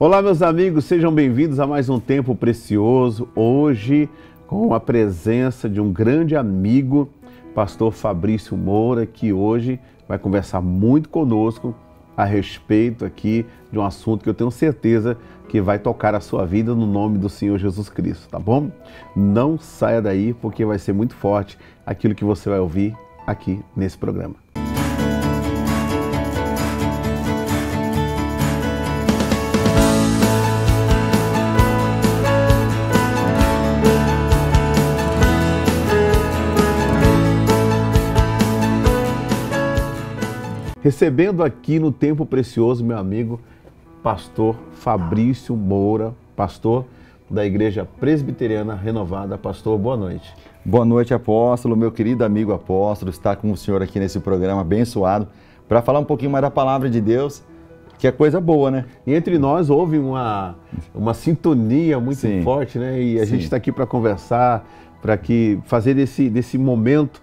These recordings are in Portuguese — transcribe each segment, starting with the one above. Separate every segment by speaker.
Speaker 1: Olá, meus amigos, sejam bem-vindos a mais um Tempo Precioso. Hoje, com a presença de um grande amigo, pastor Fabrício Moura, que hoje vai conversar muito conosco a respeito aqui de um assunto que eu tenho certeza que vai tocar a sua vida no nome do Senhor Jesus Cristo, tá bom? Não saia daí, porque vai ser muito forte aquilo que você vai ouvir aqui nesse programa. Recebendo aqui no Tempo Precioso, meu amigo, pastor Fabrício Moura, pastor da Igreja Presbiteriana Renovada. Pastor, boa noite.
Speaker 2: Boa noite, apóstolo, meu querido amigo apóstolo, está com o senhor aqui nesse programa abençoado, para falar um pouquinho mais da palavra de Deus, que é coisa boa, né?
Speaker 1: E entre nós houve uma sintonia muito forte, né? E a gente está aqui para conversar, para fazer desse momento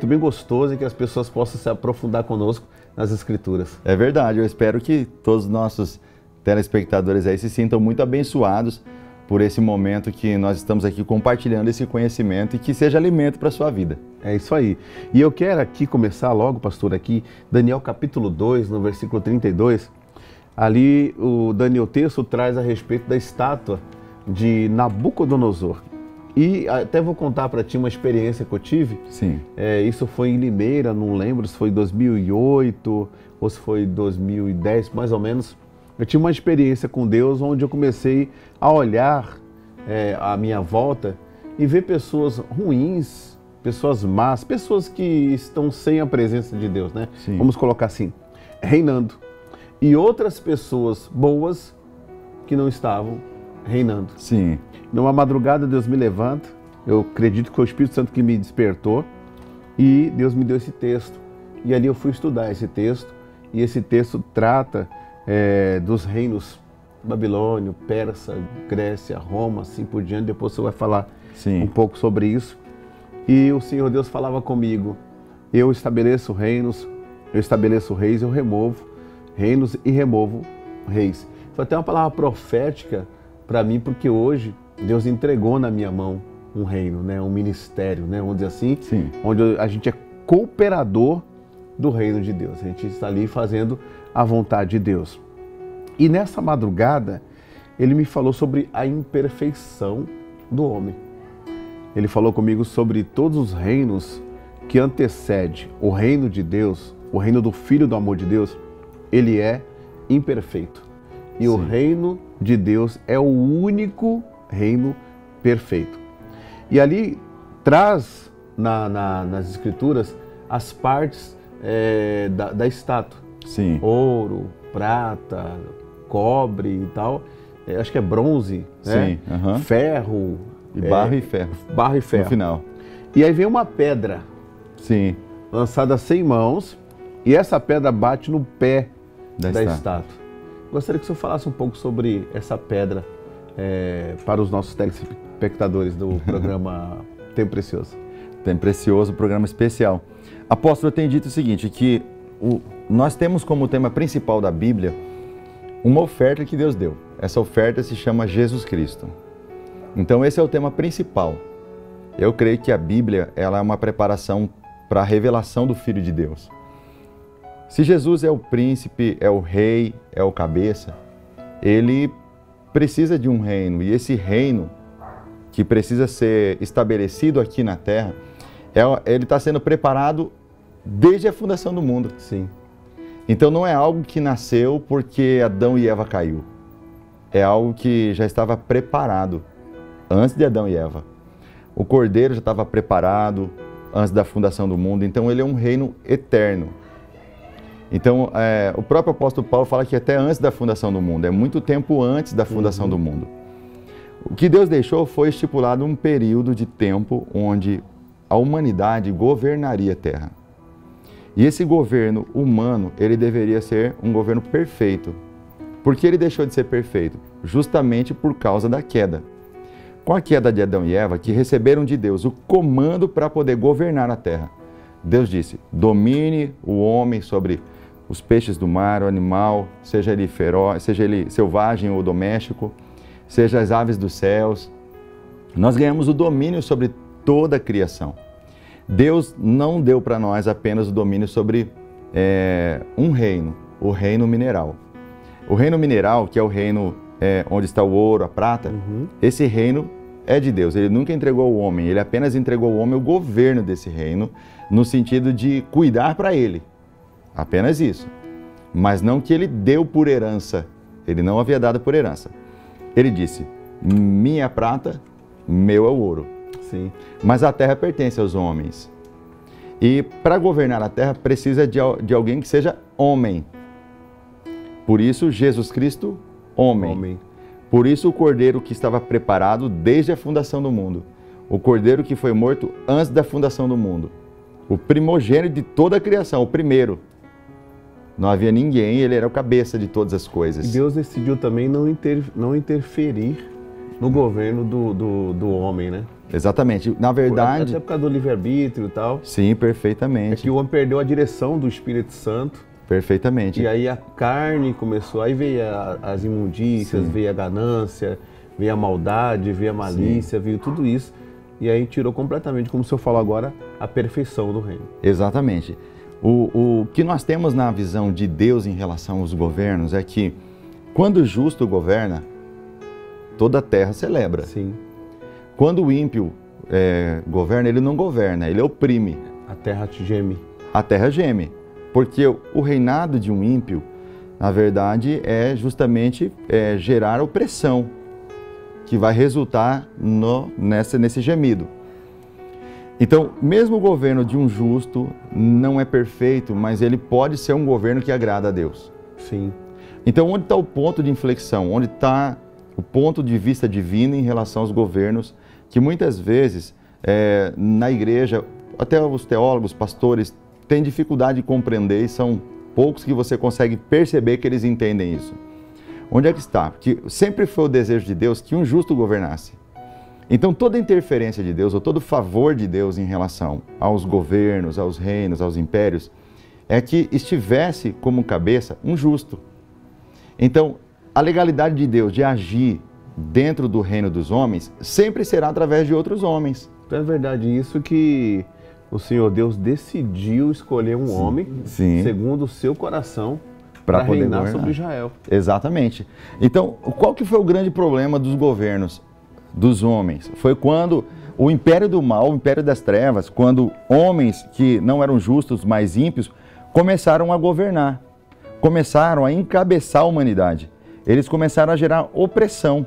Speaker 1: bem gostoso em que as pessoas possam se aprofundar conosco nas Escrituras.
Speaker 2: É verdade, eu espero que todos os nossos telespectadores aí se sintam muito abençoados por esse momento que nós estamos aqui compartilhando esse conhecimento e que seja alimento para a sua vida.
Speaker 1: É isso aí. E eu quero aqui começar logo, pastor, aqui, Daniel capítulo 2, no versículo 32, ali o texto traz a respeito da estátua de Nabucodonosor. E até vou contar para ti uma experiência que eu tive.
Speaker 2: Sim.
Speaker 1: Isso foi em Limeira, não lembro se foi 2008 ou se foi 2010, mais ou menos. Eu tive uma experiência com Deus onde eu comecei a olhar à minha volta e ver pessoas ruins, pessoas más, pessoas que estão sem a presença de Deus, né?
Speaker 2: Sim.
Speaker 1: Vamos colocar assim, reinando. E outras pessoas boas que não estavam reinando.
Speaker 2: Sim.
Speaker 1: Numa madrugada Deus me levanta, eu acredito que foi o Espírito Santo que me despertou e Deus me deu esse texto. E ali eu fui estudar esse texto e esse texto trata dos reinos Babilônio, Persa, Grécia, Roma, assim por diante. Depois você vai falar um pouco sobre isso. E o Senhor Deus falava comigo, eu estabeleço reinos, eu estabeleço reis, eu removo reinos e removo reis. Foi até uma palavra profética para mim, porque hoje Deus entregou na minha mão um reino, né? Um ministério, né? Vamos dizer assim, onde a gente é cooperador do reino de Deus. A gente está ali fazendo a vontade de Deus. E nessa madrugada, ele me falou sobre a imperfeição do homem. Ele falou comigo sobre todos os reinos que antecedem o reino de Deus, o reino do Filho do amor de Deus, ele é imperfeito. E o reino de Deus é o único reino perfeito. E ali traz nas Escrituras as partes da estátua.
Speaker 2: Sim.
Speaker 1: Ouro, prata, cobre e tal. Acho que é bronze, né? Ferro.
Speaker 2: E barro e ferro.
Speaker 1: Barro e ferro.
Speaker 2: No final.
Speaker 1: E aí vem uma pedra.
Speaker 2: Sim.
Speaker 1: Lançada sem mãos. E essa pedra bate no pé da estátua. Gostaria que o senhor falasse um pouco sobre essa pedra para os nossos telespectadores do programa Tempo Precioso.
Speaker 2: Tempo Precioso, programa especial. Apóstolo, eu tenho dito o seguinte, que nós temos como tema principal da Bíblia uma oferta que Deus deu. Essa oferta se chama Jesus Cristo. Então esse é o tema principal. Eu creio que a Bíblia ela é uma preparação para a revelação do Filho de Deus. Se Jesus é o príncipe, é o rei, é o cabeça, ele precisa de um reino. E esse reino, que precisa ser estabelecido aqui na terra, ele está sendo preparado desde a fundação do mundo.
Speaker 1: Sim.
Speaker 2: Então não é algo que nasceu porque Adão e Eva caiu. É algo que já estava preparado antes de Adão e Eva. O Cordeiro já estava preparado antes da fundação do mundo. Então ele é um reino eterno. Então, o próprio apóstolo Paulo fala que até antes da fundação do mundo, é muito tempo antes da fundação do mundo. O que Deus deixou foi estipulado um período de tempo onde a humanidade governaria a terra. E esse governo humano, ele deveria ser um governo perfeito. Por que ele deixou de ser perfeito? Justamente por causa da queda. Com a queda de Adão e Eva, que receberam de Deus o comando para poder governar a terra, Deus disse, domine o homem sobre os peixes do mar, o animal, seja ele feroz, seja ele selvagem ou doméstico, seja as aves dos céus. Nós ganhamos o domínio sobre toda a criação. Deus não deu para nós apenas o domínio sobre um reino, o reino mineral. O reino mineral, que é o reino onde está o ouro, a prata, esse reino é de Deus. Ele nunca entregou ao homem, ele apenas entregou ao homem o governo desse reino, no sentido de cuidar para ele. Apenas isso. Mas não que ele deu por herança. Ele não havia dado por herança. Ele disse, minha prata, meu é o ouro.
Speaker 1: Sim.
Speaker 2: Mas a terra pertence aos homens. E para governar a terra precisa de alguém que seja homem. Por isso Jesus Cristo, homem. Por isso o cordeiro que estava preparado desde a fundação do mundo. O cordeiro que foi morto antes da fundação do mundo. O primogênito de toda a criação, o primeiro. Não havia ninguém, ele era o cabeça de todas as coisas.
Speaker 1: E Deus decidiu também não interferir no governo do homem, né?
Speaker 2: Exatamente. Na verdade...
Speaker 1: Até por causa do livre-arbítrio e tal.
Speaker 2: Sim, perfeitamente.
Speaker 1: É que o homem perdeu a direção do Espírito Santo.
Speaker 2: Perfeitamente.
Speaker 1: E aí a carne começou, aí veio as imundícias, veio a ganância, veio a maldade, veio a malícia, veio tudo isso. E aí tirou completamente, como o senhor falou agora, a perfeição do reino.
Speaker 2: Exatamente. O que nós temos na visão de Deus em relação aos governos é que quando o justo governa, toda a terra celebra.
Speaker 1: Sim.
Speaker 2: Quando o ímpio governa, ele não governa, ele oprime.
Speaker 1: A terra geme.
Speaker 2: A terra geme. Porque o reinado de um ímpio, na verdade, é justamente gerar opressão, que vai resultar nesse gemido. Então, mesmo o governo de um justo não é perfeito, mas ele pode ser um governo que agrada a Deus.
Speaker 1: Sim.
Speaker 2: Então, onde está o ponto de inflexão? Onde está o ponto de vista divino em relação aos governos, que muitas vezes, na igreja, até os teólogos, pastores, têm dificuldade de compreender e são poucos que você consegue perceber que eles entendem isso. Onde é que está? Porque sempre foi o desejo de Deus que um justo governasse. Então, toda interferência de Deus, ou todo favor de Deus em relação aos governos, aos reinos, aos impérios, é que estivesse como cabeça um justo. Então, a legalidade de Deus de agir dentro do reino dos homens sempre será através de outros homens.
Speaker 1: Então, é verdade isso que o Senhor Deus decidiu escolher um homem, segundo o seu coração, para reinar sobre Israel.
Speaker 2: Exatamente. Então, qual que foi o grande problema dos governos dos homens? Foi quando o império do mal, o império das trevas, quando homens que não eram justos, mas ímpios, começaram a governar, começaram a encabeçar a humanidade. Eles começaram a gerar opressão,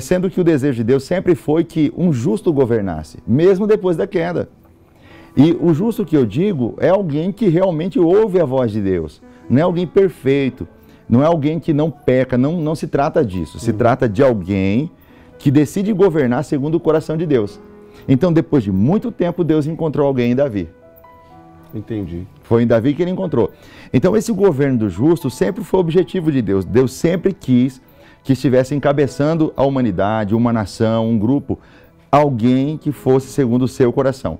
Speaker 2: sendo que o desejo de Deus sempre foi que um justo governasse, mesmo depois da queda. E o justo que eu digo é alguém que realmente ouve a voz de Deus, não é alguém perfeito, não é alguém que não peca, não se trata disso, se trata de alguém que decide governar segundo o coração de Deus. Então, depois de muito tempo, Deus encontrou alguém em Davi.
Speaker 1: Entendi.
Speaker 2: Foi em Davi que ele encontrou. Então, esse governo do justo sempre foi o objetivo de Deus. Deus sempre quis que estivesse encabeçando a humanidade, uma nação, um grupo, alguém que fosse segundo o seu coração.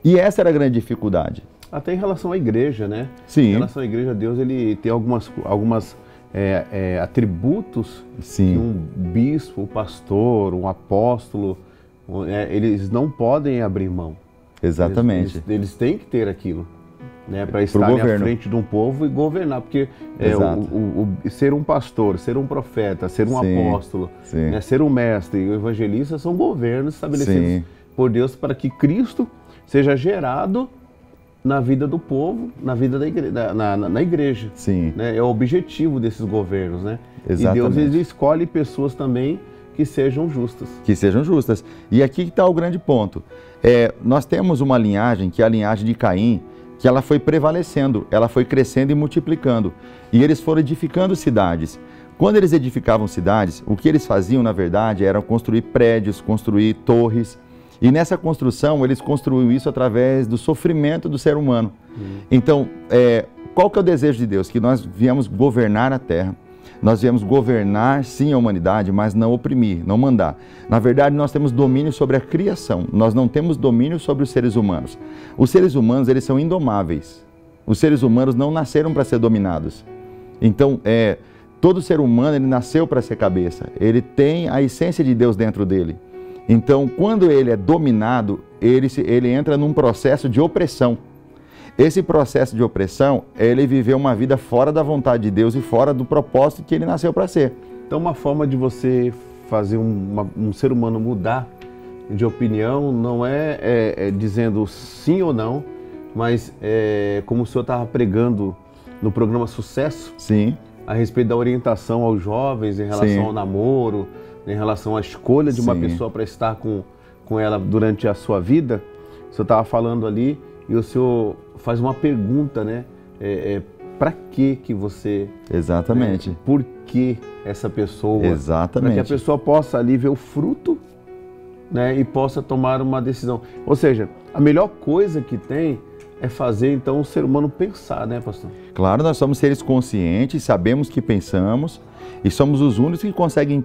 Speaker 2: E essa era a grande dificuldade.
Speaker 1: Até em relação à igreja, né?
Speaker 2: Sim.
Speaker 1: Em relação à igreja, Deus ele tem algumas atributos que um bispo, um pastor, um apóstolo, eles não podem abrir mão.
Speaker 2: Exatamente.
Speaker 1: Eles têm que ter aquilo, né, para estarem à frente de um povo e governar, porque ser um pastor, ser um profeta, ser um apóstolo, né, ser um mestre e um evangelista são governos estabelecidos por Deus para que Cristo seja gerado na vida do povo, na vida da igreja, na igreja.
Speaker 2: Sim.
Speaker 1: Né? É o objetivo desses governos, né?
Speaker 2: Exatamente.
Speaker 1: E Deus ele escolhe pessoas também que sejam justas.
Speaker 2: Que sejam justas. E aqui está o grande ponto. Nós temos uma linhagem, que é a linhagem de Caim, que ela foi prevalecendo, ela foi crescendo e multiplicando. E eles foram edificando cidades. Quando eles edificavam cidades, o que eles faziam, na verdade, era construir prédios, construir torres. E nessa construção, eles construíram isso através do sofrimento do ser humano. Então, qual que é o desejo de Deus? Que nós viemos governar a terra. Nós viemos governar, sim, a humanidade, mas não oprimir, não mandar. Na verdade, nós temos domínio sobre a criação. Nós não temos domínio sobre os seres humanos. Os seres humanos, eles são indomáveis. Os seres humanos não nasceram para ser dominados. Então, todo ser humano, ele nasceu para ser cabeça. Ele tem a essência de Deus dentro dele. Então, quando ele é dominado, ele entra num processo de opressão. Esse processo de opressão é ele viver uma vida fora da vontade de Deus e fora do propósito que ele nasceu para ser.
Speaker 1: Então, uma forma de você fazer um ser humano mudar de opinião não é dizendo sim ou não, mas como o senhor estava pregando no programa Sucesso,
Speaker 2: sim,
Speaker 1: a respeito da orientação aos jovens em relação
Speaker 2: sim,
Speaker 1: ao namoro, em relação à escolha de uma
Speaker 2: sim,
Speaker 1: pessoa para estar com ela durante a sua vida. O senhor estava falando ali e o senhor faz uma pergunta, né? Para que você...
Speaker 2: Exatamente.
Speaker 1: Por que essa pessoa?
Speaker 2: Exatamente.
Speaker 1: Para que a pessoa possa ali ver o fruto, né? E possa tomar uma decisão. Ou seja, a melhor coisa que tem é fazer então o ser humano pensar, né, pastor?
Speaker 2: Claro, nós somos seres conscientes, sabemos que pensamos e somos os únicos que conseguem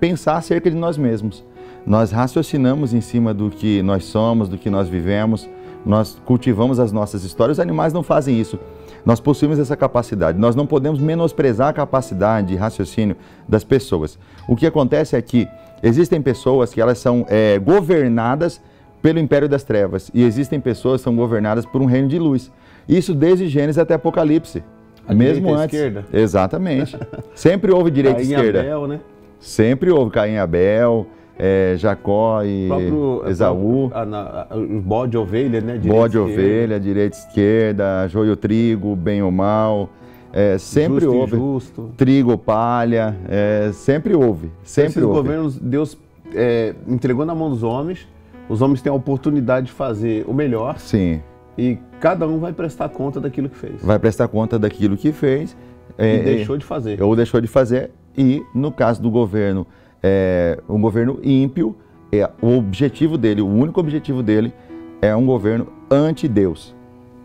Speaker 2: pensar acerca de nós mesmos. Nós raciocinamos em cima do que nós somos, do que nós vivemos, nós cultivamos as nossas histórias. Os animais não fazem isso. Nós possuímos essa capacidade. Nós não podemos menosprezar a capacidade de raciocínio das pessoas. O que acontece é que existem pessoas que elas são governadas pelo império das trevas e existem pessoas que são governadas por um reino de luz. Isso desde Gênesis até Apocalipse. Mesmo antes.
Speaker 1: Esquerda.
Speaker 2: Exatamente. Sempre houve direita e esquerda.
Speaker 1: Caim e Abel, né?
Speaker 2: Sempre houve Caim e Abel, Jacó e Esaú.
Speaker 1: O bode ovelha, né?
Speaker 2: Bode ovelha, direita e esquerda, joio trigo, bem ou mal. Sempre
Speaker 1: justo
Speaker 2: houve.
Speaker 1: Injusto.
Speaker 2: Trigo, palha, sempre houve. Sempre
Speaker 1: Esses
Speaker 2: houve.
Speaker 1: governos, Deus entregou na mão dos homens. Os homens têm a oportunidade de fazer o melhor.
Speaker 2: Sim.
Speaker 1: E cada um vai prestar conta daquilo que fez.
Speaker 2: Vai prestar conta daquilo que fez.
Speaker 1: E deixou de fazer.
Speaker 2: Ou deixou de fazer. E no caso do governo, um governo ímpio, o objetivo dele, o único objetivo dele é um governo anti-Deus,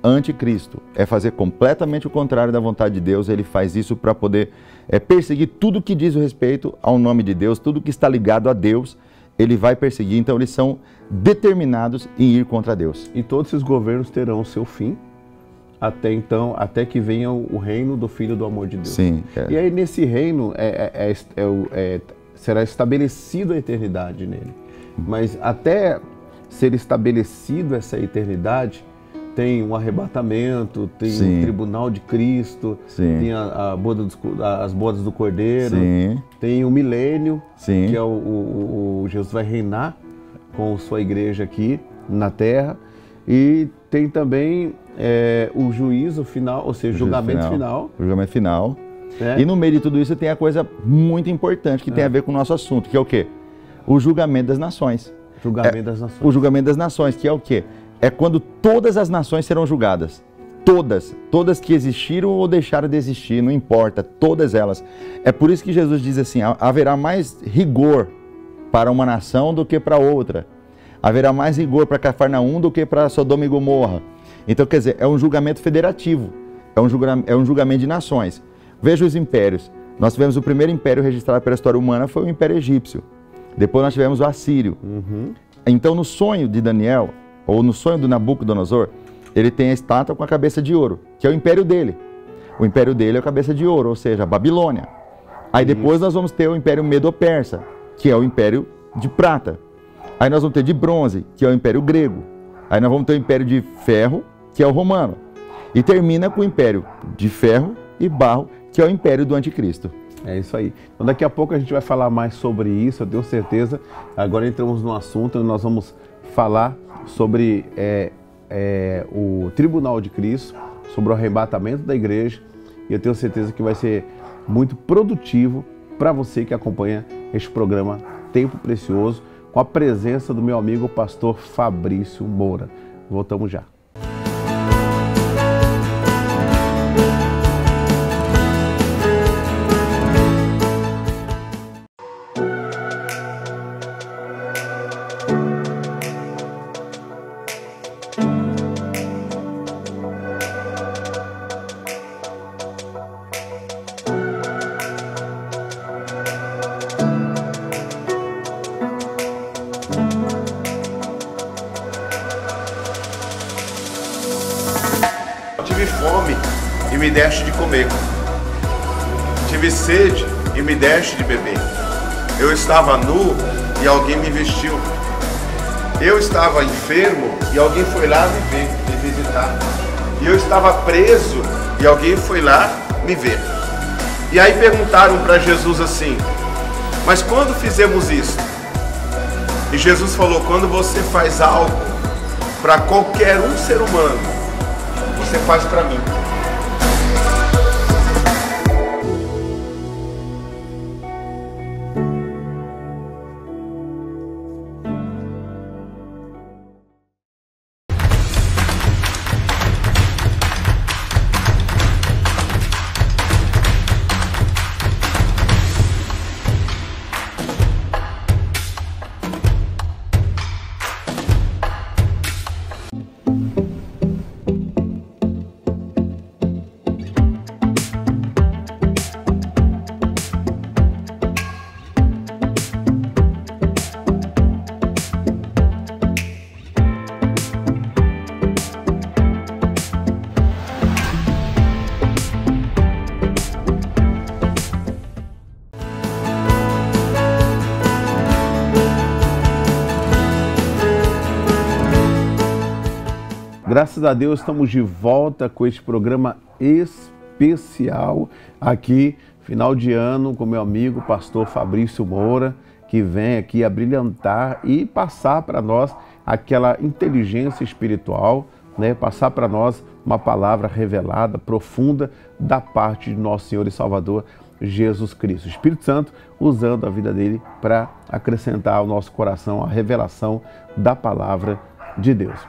Speaker 2: anti-Cristo. É fazer completamente o contrário da vontade de Deus. Ele faz isso para poder perseguir tudo que diz o respeito ao nome de Deus, tudo que está ligado a Deus, ele vai perseguir. Então eles são determinados em ir contra Deus.
Speaker 1: E todos esses governos terão o seu fim, até que venha o reino do Filho do amor de Deus.
Speaker 2: Sim.
Speaker 1: E aí nesse reino será estabelecida a eternidade nele. Mas até ser estabelecido essa eternidade, tem um arrebatamento, tem
Speaker 2: Sim.
Speaker 1: o tribunal de Cristo,
Speaker 2: Sim.
Speaker 1: tem as bodas do Cordeiro,
Speaker 2: Sim.
Speaker 1: tem o milênio,
Speaker 2: Sim.
Speaker 1: que é Jesus vai reinar com sua igreja aqui na terra, e tem também o juízo final, ou seja, o julgamento final.
Speaker 2: O julgamento final. E no meio de tudo isso tem a coisa muito importante que tem a ver com o nosso assunto, que é o quê? O julgamento das nações.
Speaker 1: Julgamento das nações.
Speaker 2: O julgamento das nações, que é o quê? É quando todas as nações serão julgadas. Todas que existiram ou deixaram de existir, não importa, todas elas. É por isso que Jesus diz assim, haverá mais rigor para uma nação do que para outra. Haverá mais rigor para Cafarnaum do que para Sodoma e Gomorra. Então, quer dizer, é um julgamento federativo, é um julgamento de nações. Veja os impérios. Nós tivemos o primeiro império registrado pela história humana, foi o Império Egípcio. Depois nós tivemos o Assírio.
Speaker 1: Uhum.
Speaker 2: Então, no sonho de Daniel, ou no sonho do Nabucodonosor, ele tem a estátua com a cabeça de ouro, que é o império dele. O império dele é a cabeça de ouro, ou seja, a Babilônia. Aí depois nós vamos ter o Império Medo-Persa, que é o império de prata. Aí nós vamos ter de bronze, que é o Império Grego. Aí nós vamos ter o Império de Ferro, que é o Romano. E termina com o Império de Ferro e Barro, que é o Império do Anticristo.
Speaker 1: É isso aí. Então daqui a pouco a gente vai falar mais sobre isso, eu tenho certeza. Agora entramos no assunto onde nós vamos falar sobre o Tribunal de Cristo, sobre o arrebatamento da igreja. E eu tenho certeza que vai ser muito produtivo para você que acompanha este programa Tempo Precioso, com a presença do meu amigo pastor Fabrício Moura. Voltamos já. me deste de comer. Tive sede e me deste de beber. Eu estava nu e alguém me vestiu. Eu estava enfermo e alguém foi lá me visitar. E eu estava preso e alguém foi lá me ver. E aí perguntaram para Jesus assim: mas quando fizemos isso? E Jesus falou: quando você faz algo para qualquer um ser humano, você faz para mim. Graças a Deus estamos de volta com este programa especial aqui, final de ano, com meu amigo pastor Fabrício Moura, que vem aqui abrilhantar e passar para nós aquela inteligência espiritual, né? Passar para nós uma palavra revelada, profunda, da parte de nosso Senhor e Salvador Jesus Cristo. O Espírito Santo usando a vida dele para acrescentar ao nosso coração a revelação da palavra de Deus.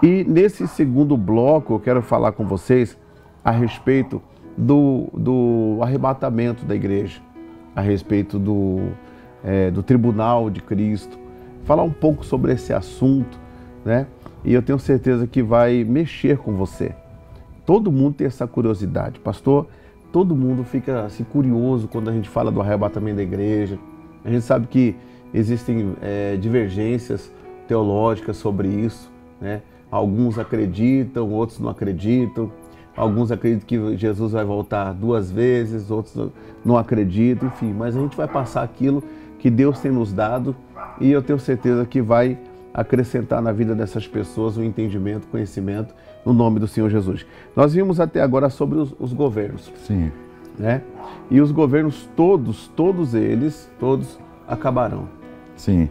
Speaker 1: E nesse segundo bloco eu quero falar com vocês a respeito do arrebatamento da igreja, a respeito do tribunal de Cristo, falar um pouco sobre esse assunto, né? E eu tenho certeza que vai mexer com você. Todo mundo tem essa curiosidade, pastor, todo mundo fica assim, curioso quando a gente fala do arrebatamento da igreja. A gente sabe que existem divergências teológicas sobre isso, né? Alguns acreditam, outros não acreditam. Alguns acreditam que Jesus vai voltar 2 vezes, outros não acreditam, enfim. Mas a gente vai passar aquilo que Deus tem nos dado e eu tenho certeza que vai acrescentar na vida dessas pessoas o entendimento, o conhecimento, no nome do Senhor Jesus. Nós vimos até agora sobre os governos.
Speaker 2: Sim.
Speaker 1: Né? E os governos todos eles acabarão.
Speaker 2: Sim.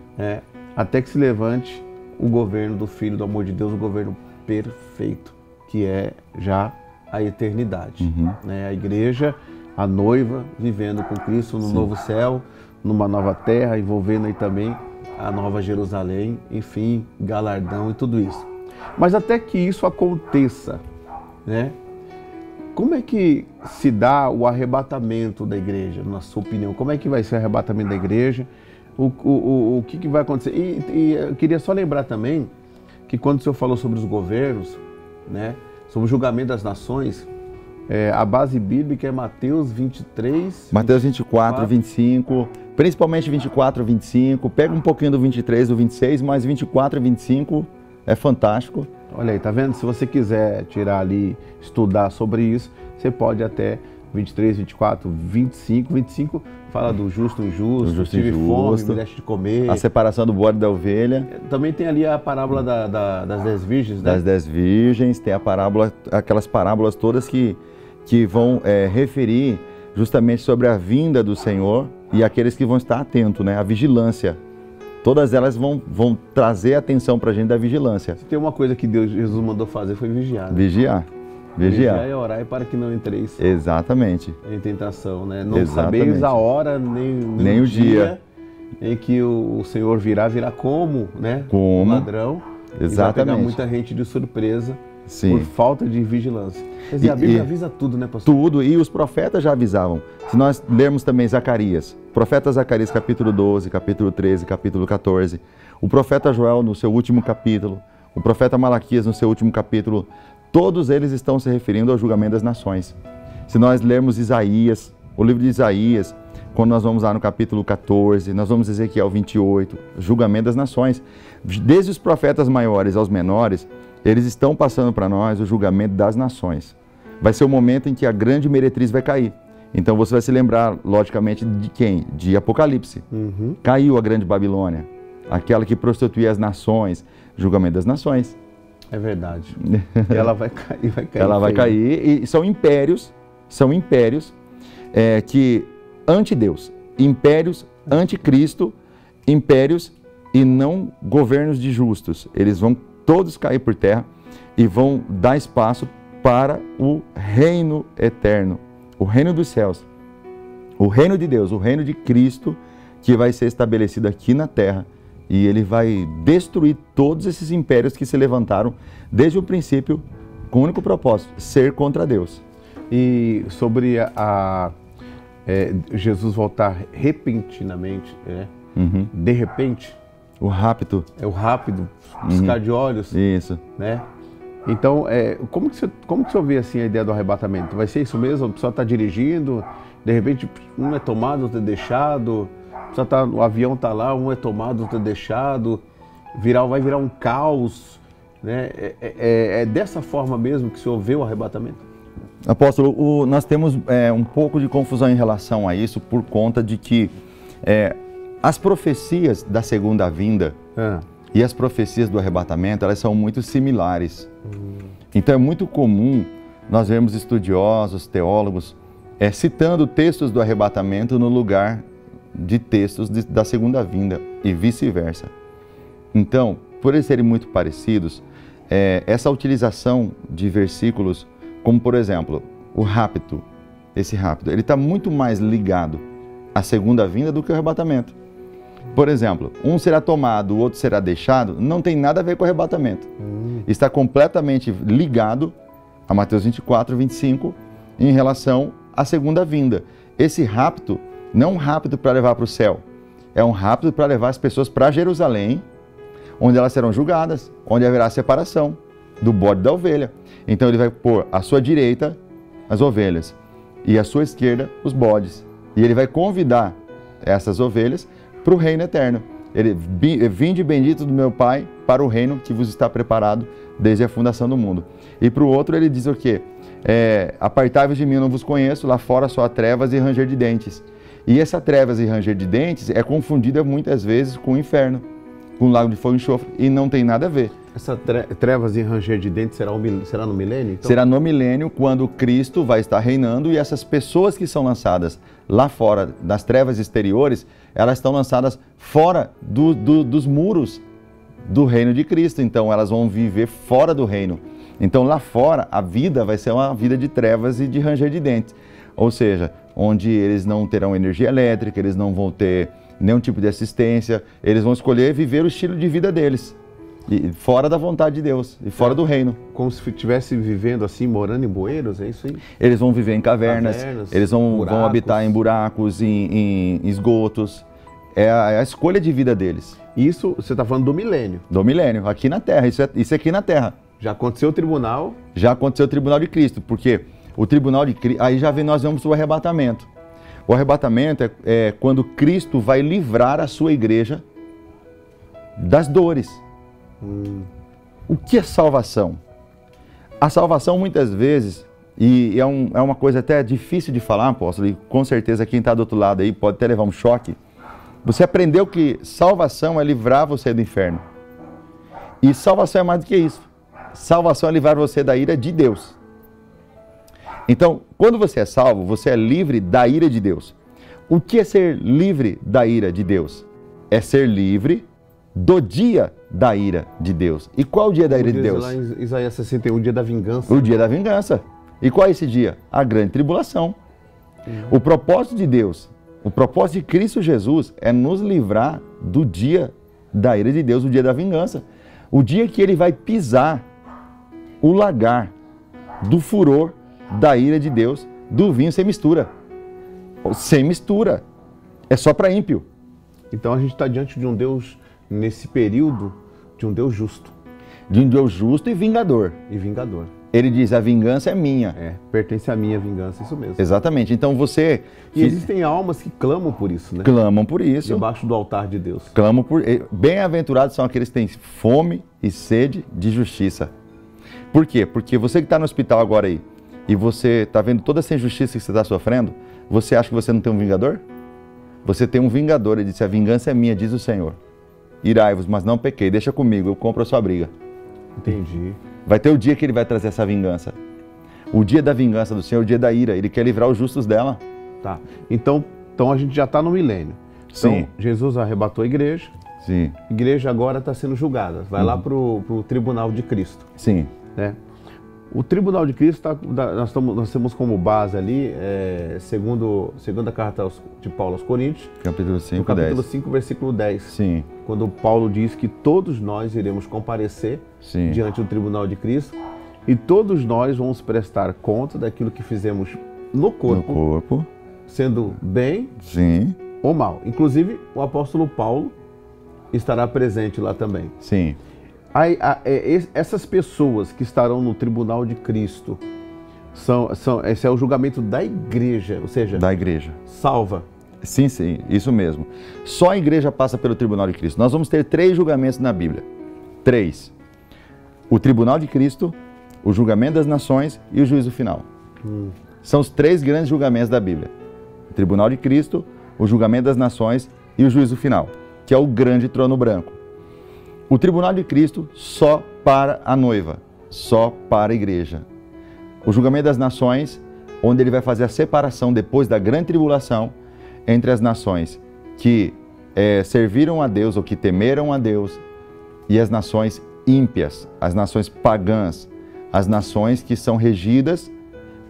Speaker 1: Até que se levante o governo do Filho do amor de Deus, o governo perfeito, que é já a eternidade. Né? A igreja, a noiva, vivendo com Cristo no novo céu, numa nova terra, envolvendo aí também a nova Jerusalém, enfim, galardão e tudo isso. Mas até que isso aconteça, né? Como é que se dá o arrebatamento da igreja, na sua opinião? Como é que vai ser o arrebatamento da igreja? O que vai acontecer? E eu queria só lembrar também que quando o senhor falou sobre os governos, né, sobre o julgamento das nações, a base bíblica é Mateus 23...
Speaker 2: Mateus 24, 25, principalmente 24, 25, pega um pouquinho do 23, do 26, mas 24 e 25 é fantástico.
Speaker 1: Olha aí, tá vendo? Se você quiser tirar ali, estudar sobre isso, você pode até 23, 24, 25, 25 fala do justo e injusto, tive fome, me deste de comer.
Speaker 2: A separação do bode da ovelha.
Speaker 1: Também tem ali a parábola das 10 virgens, né?
Speaker 2: Das 10 virgens, tem a parábola, aquelas parábolas todas que vão referir justamente sobre a vinda do Senhor e aqueles que vão estar atentos, né? A vigilância. Todas elas vão trazer atenção para a gente da vigilância.
Speaker 1: Se tem uma coisa que Jesus mandou fazer foi vigiar. Né?
Speaker 2: Vigiar.
Speaker 1: Vigiar e orar para que não entreis
Speaker 2: Exatamente.
Speaker 1: Em tentação, né? Não sabeis a hora nem o dia em que o Senhor virá como, né?
Speaker 2: Como
Speaker 1: um ladrão.
Speaker 2: Exatamente.
Speaker 1: E vai pegar muita gente de surpresa.
Speaker 2: Sim.
Speaker 1: Por falta de vigilância. Quer dizer, a Bíblia avisa tudo, né, pastor?
Speaker 2: Tudo, e os profetas já avisavam. Se nós lermos também Zacarias, profeta Zacarias capítulo 12, capítulo 13, capítulo 14, o profeta Joel no seu último capítulo, o profeta Malaquias no seu último capítulo, todos eles estão se referindo ao julgamento das nações. Se nós lermos Isaías, o livro de Isaías, quando nós vamos lá no capítulo 14, nós vamos Ezequiel 28, julgamento das nações. Desde os profetas maiores aos menores, eles estão passando para nós o julgamento das nações. vai ser o momento em que a grande meretriz vai cair. Então você vai se lembrar, logicamente, de quem? De Apocalipse. Caiu a grande Babilônia, aquela que prostituía as nações, julgamento das nações.
Speaker 1: É verdade. E ela vai cair, vai cair.
Speaker 2: Ela vai cair, e são impérios que anti-Deus, impérios anticristo, impérios e não governos de justos. Eles vão todos cair por terra e vão dar espaço para o reino eterno, o reino dos céus, o reino de Deus, o reino de Cristo, que vai ser estabelecido aqui na terra, e ele vai destruir todos esses impérios que se levantaram desde o princípio com o único propósito, ser contra Deus.
Speaker 1: E sobre Jesus voltar repentinamente, de repente.
Speaker 2: O rapto.
Speaker 1: É o rápido, piscar de olhos.
Speaker 2: Isso.
Speaker 1: Né? Então, como que o senhor vê assim a ideia do arrebatamento? Vai ser isso mesmo? A pessoa está dirigindo, de repente um é tomado, outro é deixado, o avião está lá, um é tomado, outro é deixado, vai virar um caos. Né? É dessa forma mesmo que o senhor vê o arrebatamento?
Speaker 2: Apóstolo, nós temos um pouco de confusão em relação a isso por conta de que as profecias da segunda vinda e as profecias do arrebatamento, elas são muito similares. Então é muito comum nós vermos estudiosos, teólogos, citando textos do arrebatamento no lugar de textos da segunda vinda e vice-versa. Então, por eles serem muito parecidos, essa utilização de versículos, como por exemplo, o rapto, ele está muito mais ligado à segunda vinda do que ao arrebatamento. Por exemplo, um será tomado, o outro será deixado, não tem nada a ver com o arrebatamento. Está completamente ligado a Mateus 24, 25, em relação à segunda vinda. Esse rapto não é um rapto para levar para o céu, é um rapto para levar as pessoas para Jerusalém, onde elas serão julgadas, onde haverá separação do bode da ovelha. Então ele vai pôr à sua direita as ovelhas e à sua esquerda os bodes. E ele vai convidar essas ovelhas para o reino eterno. Vinde bendito do meu Pai para o reino que vos está preparado desde a fundação do mundo. E para o outro ele diz o quê? Apartai-vos de mim, eu não vos conheço, lá fora só há trevas e ranger de dentes. E essa trevas e ranger de dentes é confundida muitas vezes com o inferno, com o lago de fogo e enxofre, e não tem nada a ver.
Speaker 1: Essa trevas e ranger de dentes será no milênio? Então?
Speaker 2: Será no milênio, quando Cristo vai estar reinando, e essas pessoas que são lançadas lá fora das trevas exteriores, elas estão lançadas fora dos muros do reino de Cristo. Então elas vão viver fora do reino. Então lá fora a vida vai ser uma vida de trevas e de ranger de dentes. Ou seja, onde eles não terão energia elétrica, eles não vão ter nenhum tipo de assistência, eles vão escolher viver o estilo de vida deles, e fora da vontade de Deus, e fora do reino.
Speaker 1: Como se estivesse vivendo assim, morando em bueiros, é isso aí?
Speaker 2: Eles vão viver em cavernas, eles vão habitar em buracos, em esgotos. É a escolha de vida deles.
Speaker 1: Isso, você está falando do milênio? Do milênio,
Speaker 2: aqui na Terra, isso é aqui na Terra.
Speaker 1: Já aconteceu o tribunal?
Speaker 2: Já aconteceu o tribunal de Cristo, porque o tribunal de Cristo, aí nós vemos o arrebatamento. O arrebatamento é quando Cristo vai livrar a sua igreja das dores. O que é salvação? A salvação muitas vezes, e é uma coisa até difícil de falar, apóstolo, e com certeza quem está do outro lado aí pode até levar um choque. Você aprendeu que salvação é livrar você do inferno. E salvação é mais do que isso. Salvação é livrar você da ira de Deus. Então, quando você é salvo, você é livre da ira de Deus. O que é ser livre da ira de Deus? É ser livre do dia da ira de Deus. E qual é o dia da ira de Deus?
Speaker 1: Lá em Isaías 61, o dia da vingança.
Speaker 2: O dia da vingança. E qual é esse dia? A grande tribulação. O propósito de Deus, o propósito de Cristo Jesus é nos livrar do dia da ira de Deus, o dia da vingança. O dia que ele vai pisar o lagar do furor da ira de Deus, do vinho sem mistura. Sem mistura. É só para ímpio.
Speaker 1: Então a gente está diante de um Deus, nesse período, de um Deus justo.
Speaker 2: De um Deus justo e vingador.
Speaker 1: E vingador.
Speaker 2: Ele diz, a vingança é minha.
Speaker 1: Pertence à minha vingança, isso mesmo.
Speaker 2: Exatamente. Então você...
Speaker 1: E existem almas que clamam por isso, né?
Speaker 2: Clamam por isso.
Speaker 1: Debaixo do altar de Deus.
Speaker 2: Clamam por... Bem-aventurados são aqueles que têm fome e sede de justiça. Por quê? Porque você que está no hospital agora aí, e você está vendo toda essa injustiça que você está sofrendo, você acha que você não tem um vingador? Você tem um vingador, ele disse, a vingança é minha, diz o Senhor. Irai-vos, mas não pequei, deixa comigo, eu compro a sua briga.
Speaker 1: Entendi.
Speaker 2: Vai ter o dia que ele vai trazer essa vingança. O dia da vingança do Senhor, o dia da ira, ele quer livrar os justos dela.
Speaker 1: Tá. Então a gente já está no milênio. Então,
Speaker 2: Sim.
Speaker 1: Jesus arrebatou a igreja.
Speaker 2: Sim.
Speaker 1: A igreja agora está sendo julgada. Vai lá para o tribunal de Cristo.
Speaker 2: Sim.
Speaker 1: Né? O tribunal de Cristo, nós temos como base ali, segunda carta de Paulo aos Coríntios,
Speaker 2: Capítulo 5,
Speaker 1: no capítulo
Speaker 2: 10.
Speaker 1: 5, versículo 10.
Speaker 2: Sim.
Speaker 1: Quando Paulo diz que todos nós iremos comparecer
Speaker 2: Sim.
Speaker 1: diante do tribunal de Cristo e todos nós vamos prestar conta daquilo que fizemos no corpo, sendo bem
Speaker 2: Sim.
Speaker 1: ou mal. Inclusive, o apóstolo Paulo estará presente lá também.
Speaker 2: Sim.
Speaker 1: Essas pessoas que estarão no tribunal de Cristo, esse é o julgamento da igreja, ou seja,
Speaker 2: Da igreja.
Speaker 1: salva.
Speaker 2: Sim, sim, isso mesmo. Só a igreja passa pelo tribunal de Cristo. Nós vamos ter 3 julgamentos na Bíblia. 3. O tribunal de Cristo, o julgamento das nações e o juízo final. São os 3 grandes julgamentos da Bíblia. O tribunal de Cristo, o julgamento das nações e o juízo final, que é o grande trono branco. O tribunal de Cristo só para a noiva, só para a igreja. O julgamento das nações, onde ele vai fazer a separação depois da grande tribulação entre as nações que serviram a Deus ou que temeram a Deus e as nações ímpias, as nações pagãs, as nações que são regidas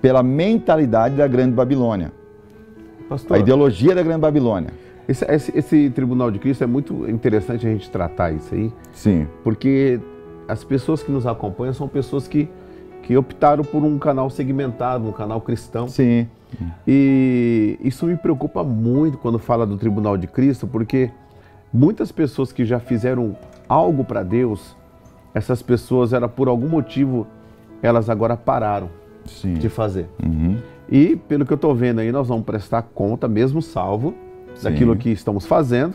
Speaker 2: pela mentalidade da grande Babilônia.
Speaker 1: Pastor,
Speaker 2: a ideologia da grande Babilônia.
Speaker 1: Esse tribunal de Cristo é muito interessante a gente tratar isso aí.
Speaker 2: Sim.
Speaker 1: Porque as pessoas que nos acompanham são pessoas que optaram por um canal segmentado, um canal cristão.
Speaker 2: Sim.
Speaker 1: E isso me preocupa muito quando fala do tribunal de Cristo, porque muitas pessoas que já fizeram algo para Deus, essas pessoas, por algum motivo, elas agora pararam
Speaker 2: Sim.
Speaker 1: de fazer.
Speaker 2: Uhum.
Speaker 1: E pelo que eu estou vendo aí, nós vamos prestar conta, mesmo salvo, daquilo que estamos fazendo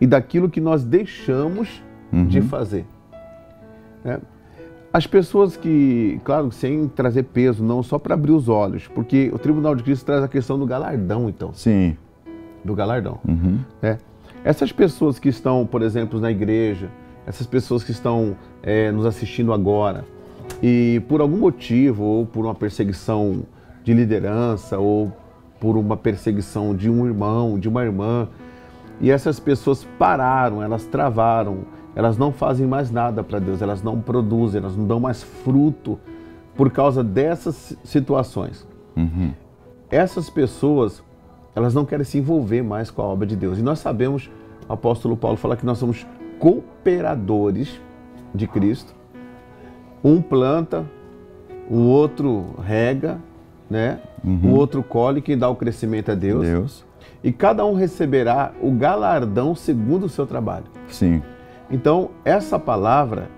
Speaker 1: e daquilo que nós deixamos de fazer. As pessoas que, claro, sem trazer peso, não só para abrir os olhos, porque o Tribunal de Cristo traz a questão do galardão, então.
Speaker 2: Sim.
Speaker 1: Do galardão.
Speaker 2: Uhum.
Speaker 1: Essas pessoas que estão, por exemplo, na igreja, essas pessoas que estão nos assistindo agora, e por algum motivo, ou por uma perseguição de liderança, ou por uma perseguição de um irmão, de uma irmã, e essas pessoas pararam, elas travaram, elas não fazem mais nada para Deus, elas não produzem, elas não dão mais fruto por causa dessas situações.
Speaker 2: Uhum.
Speaker 1: Essas pessoas, elas não querem se envolver mais com a obra de Deus. E nós sabemos, o apóstolo Paulo fala que nós somos cooperadores de Cristo. Um planta, o outro rega, né? O outro colhe, quem dá o crescimento é Deus. E cada um receberá o galardão segundo o seu trabalho.
Speaker 2: Sim.
Speaker 1: Então, essa palavra,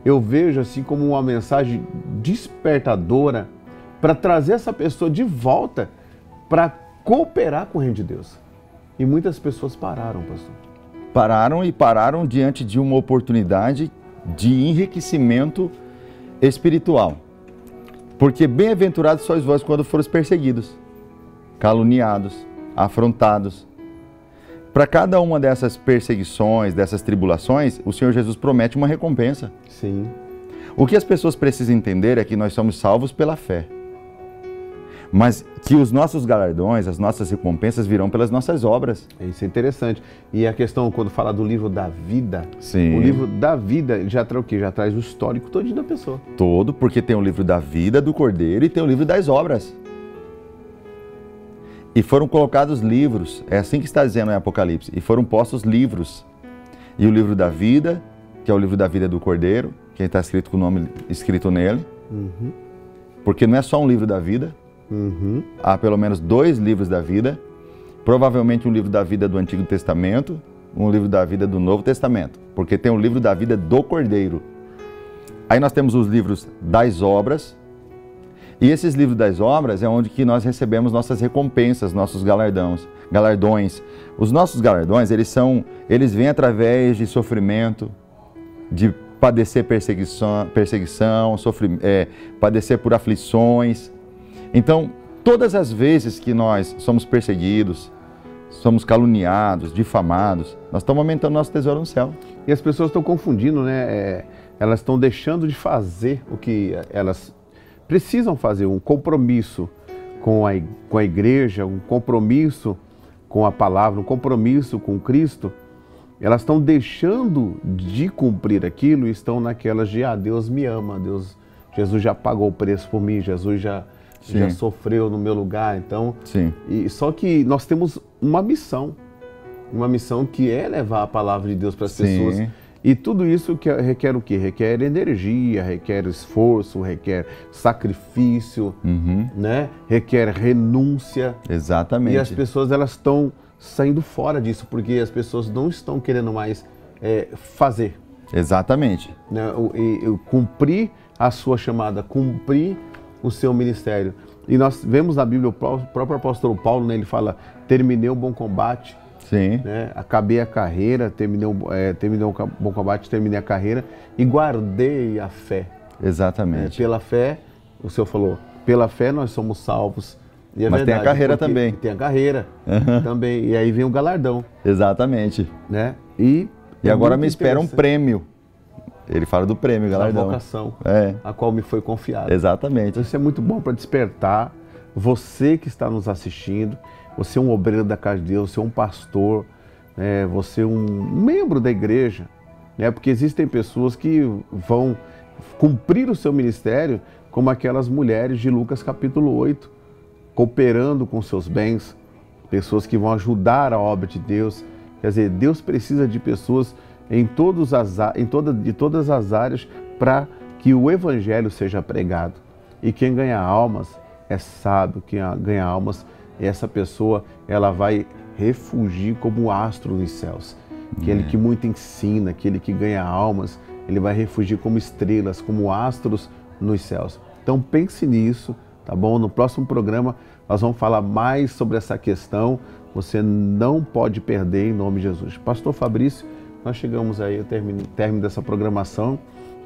Speaker 1: eu vejo assim como uma mensagem despertadora para trazer essa pessoa de volta para cooperar com o reino de Deus. E muitas pessoas pararam, pastor.
Speaker 2: Pararam diante de uma oportunidade de enriquecimento espiritual. Porque bem-aventurados sois vós quando foros perseguidos, caluniados, afrontados. Para cada uma dessas perseguições, dessas tribulações, o Senhor Jesus promete uma recompensa.
Speaker 1: Sim.
Speaker 2: O que as pessoas precisam entender é que nós somos salvos pela fé. Mas que os nossos galardões, as nossas recompensas virão pelas nossas obras.
Speaker 1: Isso é interessante. E a questão, quando fala do livro da vida,
Speaker 2: Sim.
Speaker 1: O livro da vida, ele já traz o quê? Já traz o histórico todinho da pessoa.
Speaker 2: Todo, porque tem o livro da vida do Cordeiro e tem o livro das obras. E foram colocados livros, é assim que está dizendo em Apocalipse, e foram postos livros. E o livro da vida, que é o livro da vida do Cordeiro, que está escrito com o nome escrito nele, porque não é só um livro da vida, há pelo menos 2 livros da vida, provavelmente um livro da vida do Antigo Testamento, um livro da vida do Novo Testamento, porque tem o livro da vida do Cordeiro. Aí nós temos os livros das obras, e esses livros das obras é onde que nós recebemos nossas recompensas, nossos galardões. Os nossos galardões, eles vêm através de sofrimento, de padecer perseguição, padecer por aflições. Então, todas as vezes que nós somos perseguidos, somos caluniados, difamados, nós estamos aumentando nosso tesouro no céu.
Speaker 1: E as pessoas estão confundindo, né? Elas estão deixando de fazer o que elas precisam fazer, um compromisso com a igreja, um compromisso com a palavra, um compromisso com Cristo. Elas estão deixando de cumprir aquilo e estão naquelas de, Deus me ama, Jesus já pagou o preço por mim, Jesus já sofreu no meu lugar. Então, só que nós temos uma missão que é levar a palavra de Deus para as pessoas. E tudo isso requer o quê? Requer energia, requer esforço, requer sacrifício, né? Requer renúncia.
Speaker 2: Exatamente.
Speaker 1: E as pessoas elas estão saindo fora disso, porque as pessoas não estão querendo mais fazer.
Speaker 2: Exatamente.
Speaker 1: Né? Cumprir a sua chamada, cumprir o seu ministério. E nós vemos na Bíblia o próprio apóstolo Paulo, né? Ele fala, terminei o bom combate. Né? Acabei a carreira, terminei o bom combate, terminei a carreira e guardei a fé.
Speaker 2: Exatamente.
Speaker 1: Pela fé, o Senhor falou, pela fé nós somos salvos. E
Speaker 2: mas verdade, tem a carreira também.
Speaker 1: Tem a carreira também. E aí vem o galardão.
Speaker 2: Exatamente.
Speaker 1: Né?
Speaker 2: E agora me espera um prêmio. Ele fala do prêmio, galardão.
Speaker 1: A vocação, a qual me foi confiada.
Speaker 2: Exatamente.
Speaker 1: Então, isso é muito bom para despertar você que está nos assistindo. Você é um obreiro da casa de Deus, você é um pastor, né? Você é um membro da igreja, né? Porque existem pessoas que vão cumprir o seu ministério como aquelas mulheres de Lucas capítulo 8, cooperando com seus bens, pessoas que vão ajudar a obra de Deus. Quer dizer, Deus precisa de pessoas de todas as áreas para que o evangelho seja pregado. E quem ganha almas é sábio, quem ganha almas, essa pessoa ela vai refugir como um astro nos céus. Aquele que muito ensina, aquele que ganha almas, ele vai refugir como estrelas, como astros nos céus. Então pense nisso, tá bom? No próximo programa nós vamos falar mais sobre essa questão. Você não pode perder em nome de Jesus. Pastor Fabrício, nós chegamos aí ao término dessa programação.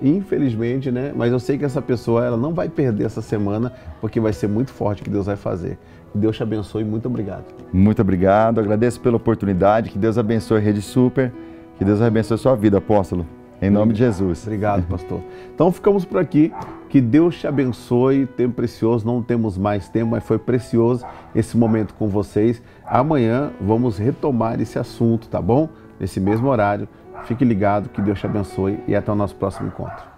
Speaker 1: Infelizmente, né? Mas eu sei que essa pessoa ela não vai perder essa semana, porque vai ser muito forte o que Deus vai fazer. Que Deus te abençoe, muito obrigado.
Speaker 2: Muito obrigado, agradeço pela oportunidade, que Deus abençoe a Rede Super, que Deus abençoe a sua vida, apóstolo, em nome de Jesus.
Speaker 1: Obrigado, pastor. Então ficamos por aqui, que Deus te abençoe, tempo precioso, não temos mais tempo, mas foi precioso esse momento com vocês. Amanhã vamos retomar esse assunto, tá bom? Nesse mesmo horário. Fique ligado, que Deus te abençoe e até o nosso próximo encontro.